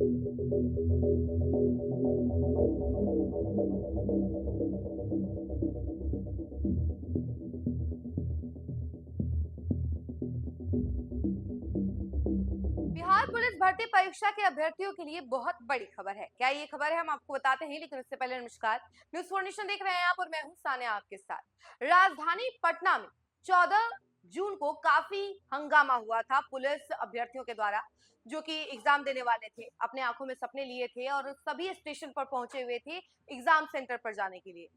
Bihar police भर्ती परीक्षा के अभ्यर्थियों के लिए बहुत बड़ी खबर है। क्या ये खबर है, हम आपको बताते हैं, लेकिन उससे पहले नमस्कार, न्यूज फॉर नेशन देख रहे हैं आप और मैं हूं सानिया आपके साथ। राजधानी पटना में 14 जून को काफी हंगामा हुआ था पुलिस अभ्यर्थियों के द्वारा, जो कि एग्जाम देने वाले थे, अपने आंखों में सपने लिए थे और सभी स्टेशन पर पहुंचे हुए थे एग्जाम सेंटर पर जाने के लिए।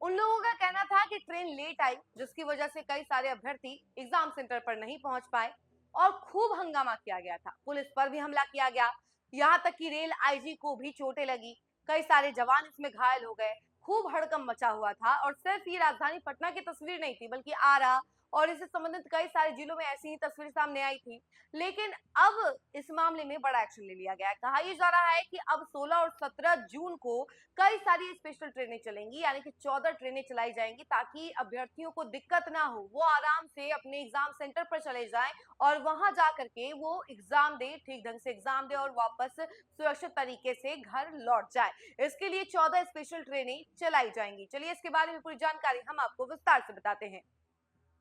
उन लोगों का कहना था कि ट्रेन लेट आई, जिसकी वजह से कई सारे अभ्यर्थी एग्जाम सेंटर पर नहीं पहुंच पाए और खूब हंगामा किया गया था। पुलिस पर भी हमला किया गया, यहां तक कि रेल आईजी को भी चोटें लगी, कई सारे जवान इसमें घायल हो गए, खूब हड़कंप मचा हुआ था। और सिर्फ ये राजधानी पटना की तस्वीर नहीं थी, बल्कि आरा और इससे संबंधित कई सारे जिलों में ऐसी ही तस्वीर सामने आई थी। लेकिन अब इस मामले में बड़ा एक्शन ले लिया गया है। कहा यह जा रहा है कि अब 16 और 17 जून को कई सारी स्पेशल ट्रेनें चलेंगी, यानी कि 14 ट्रेनें चलाई जाएंगी, ताकि अभ्यर्थियों को दिक्कत ना हो, वो आराम से अपने एग्जाम सेंटर पर चले जाएं और वहां जाकर के वो एग्जाम दे, ठीक ढंग से एग्जाम दे और वापस सुरक्षित तरीके से घर लौट जाए। इसके लिए 14 स्पेशल ट्रेनें चलाई जाएंगी। चलिए इसके बारे में पूरी जानकारी हम आपको विस्तार से बताते हैं।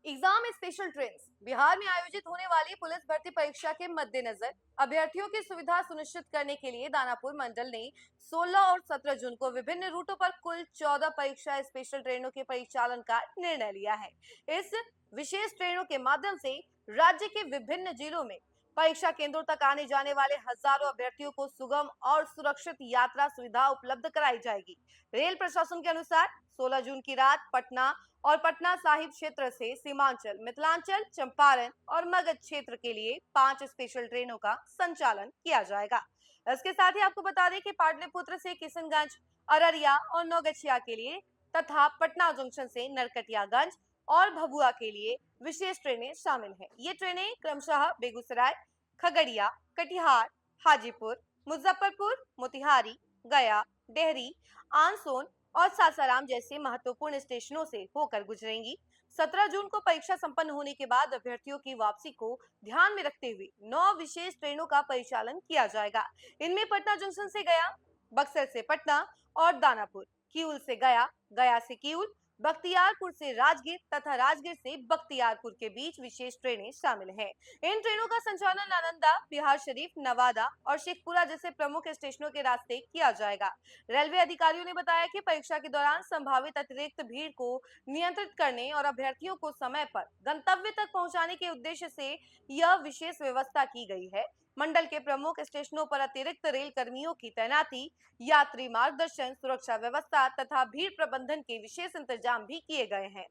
एग्जाम स्पेशल ट्रेन बिहार में आयोजित होने वाली पुलिस भर्ती परीक्षा के मद्देनजर अभ्यर्थियों की सुविधा सुनिश्चित करने के लिए दानापुर मंडल ने 16 और 17 जून को विभिन्न रूटों पर कुल 14 परीक्षा स्पेशल ट्रेनों के परिचालन का निर्णय लिया है। इस विशेष ट्रेनों के माध्यम से राज्य के विभिन्न जिलों में परीक्षा केंद्रों तक आने जाने वाले हजारों अभ्यर्थियों को सुगम और सुरक्षित यात्रा सुविधा उपलब्ध कराई जाएगी। रेल प्रशासन के अनुसार 16 जून की रात पटना और पटना साहिब क्षेत्र से सीमांचल, मिथिलांचल, चंपारण और मगध क्षेत्र के लिए 5 स्पेशल ट्रेनों का संचालन किया जाएगा। इसके साथ ही आपको बता दें कि पाटलिपुत्र से किशनगंज, अररिया और नौगछिया के लिए तथा पटना जंक्शन से नरकटियागंज और भभुआ के लिए विशेष ट्रेनें शामिल हैं। ये ट्रेनें क्रमशः बेगूसराय, खगड़िया, कटिहार, हाजीपुर, मुजफ्फरपुर, मोतिहारी, गया, डेहरी, आनसोन और सासाराम जैसे महत्वपूर्ण स्टेशनों से होकर गुजरेंगी। 17 जून को परीक्षा संपन्न होने के बाद अभ्यर्थियों की वापसी को ध्यान में रखते हुए 9 विशेष ट्रेनों का परिचालन किया जाएगा। इनमें पटना जंक्शन से गया, बक्सर से पटना और दानापुर, किऊल से गया, गया से किऊल, बख्तियारपुर से राजगीर तथा राजगीर से बख्तियारपुर के बीच विशेष ट्रेनें शामिल हैं। इन ट्रेनों का संचालन नालंदा, बिहार शरीफ, नवादा और शेखपुरा जैसे प्रमुख स्टेशनों के रास्ते किया जाएगा। रेलवे अधिकारियों ने बताया कि परीक्षा के दौरान संभावित अतिरिक्त भीड़ को नियंत्रित करने और अभ्यर्थियों को समय पर गंतव्य तक पहुंचाने के उद्देश्य से यह विशेष व्यवस्था की गई है। मंडल के प्रमुख स्टेशनों पर अतिरिक्त रेल कर्मियों की तैनाती, यात्री मार्गदर्शन, सुरक्षा व्यवस्था तथा भीड़ प्रबंधन के विशेष इंतजाम भी किए गए हैं।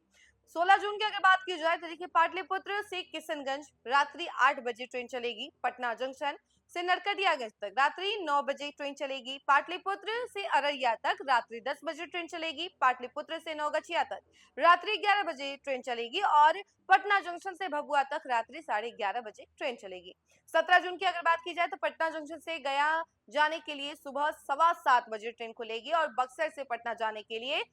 16 जून की अगर बात की जाए तो देखिए, पाटलिपुत्र से किशनगंज रात्रि 8 बजे ट्रेन चलेगी, पटना जंक्शन से नरकटियागंज तक रात्रि 9 बजे ट्रेन चलेगी, पाटलिपुत्र से अररिया तक रात्रि 10 बजे ट्रेन चलेगी, पाटलिपुत्र से नौगछिया तक रात्रि 11 बजे ट्रेन चलेगी और पटना जंक्शन से भभुआ तक रात्रि 11:30 बजे ट्रेन चलेगी। 17 जून की अगर बात की जाए तो पटना जंक्शन से गया जाने के लिए सुबह 7:15 बजे ट्रेन खुलेगी और बक्सर से पटना जाने के लिए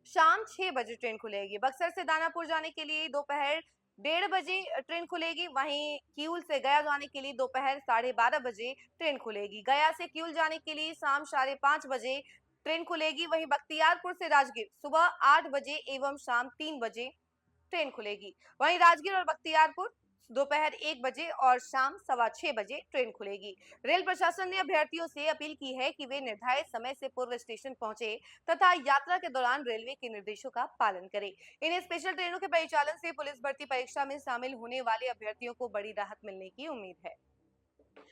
शाम 6 बजे ट्रेन खुलेगी। बक्सर से दानापुर जाने के लिए दोपहर 1:30 बजे ट्रेन खुलेगी। वहीं किऊल से गया जाने के लिए दोपहर 12:30 बजे ट्रेन खुलेगी। गया से किऊल जाने के लिए शाम 5:30 बजे ट्रेन खुलेगी। वहीं बख्तियारपुर से राजगीर सुबह 8 बजे एवं शाम 3 बजे ट्रेन खुलेगी। वहीं राजगीर और बख्तियारपुर दोपहर 1 बजे और शाम 6:15 बजे ट्रेन खुलेगी। रेल प्रशासन ने अभ्यर्थियों से अपील की है कि वे निर्धारित समय से पूर्व स्टेशन पहुंचे तथा यात्रा के दौरान रेलवे के निर्देशों का पालन करें। इन स्पेशल ट्रेनों के परिचालन से पुलिस भर्ती परीक्षा में शामिल होने वाले अभ्यर्थियों को बड़ी राहत मिलने की उम्मीद है।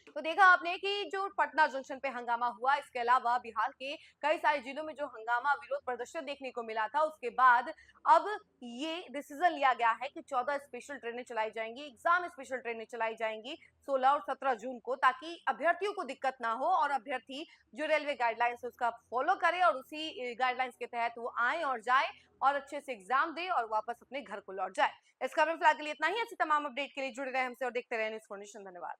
तो देखा आपने कि जो पटना जंक्शन पे हंगामा हुआ, इसके अलावा बिहार के कई सारे जिलों में जो हंगामा विरोध प्रदर्शन देखने को मिला था, उसके बाद अब ये डिसीजन लिया गया है कि 14 स्पेशल ट्रेनें चलाई जाएंगी, एग्जाम स्पेशल ट्रेनें चलाई जाएंगी 16 और 17 जून को, ताकि अभ्यर्थियों को दिक्कत ना हो और अभ्यर्थी जो रेलवे गाइडलाइंस है उसका फॉलो करे और उसी गाइडलाइंस के तहत वो आए और जाए और अच्छे से एग्जाम दे और वापस अपने घर को लौट जाए। इस खबर में फिलहाल के लिए इतना ही। ऐसी तमाम अपडेट के लिए जुड़े रहे हमसे और देखते रहे न्यूज़ फॉर नेशन। धन्यवाद।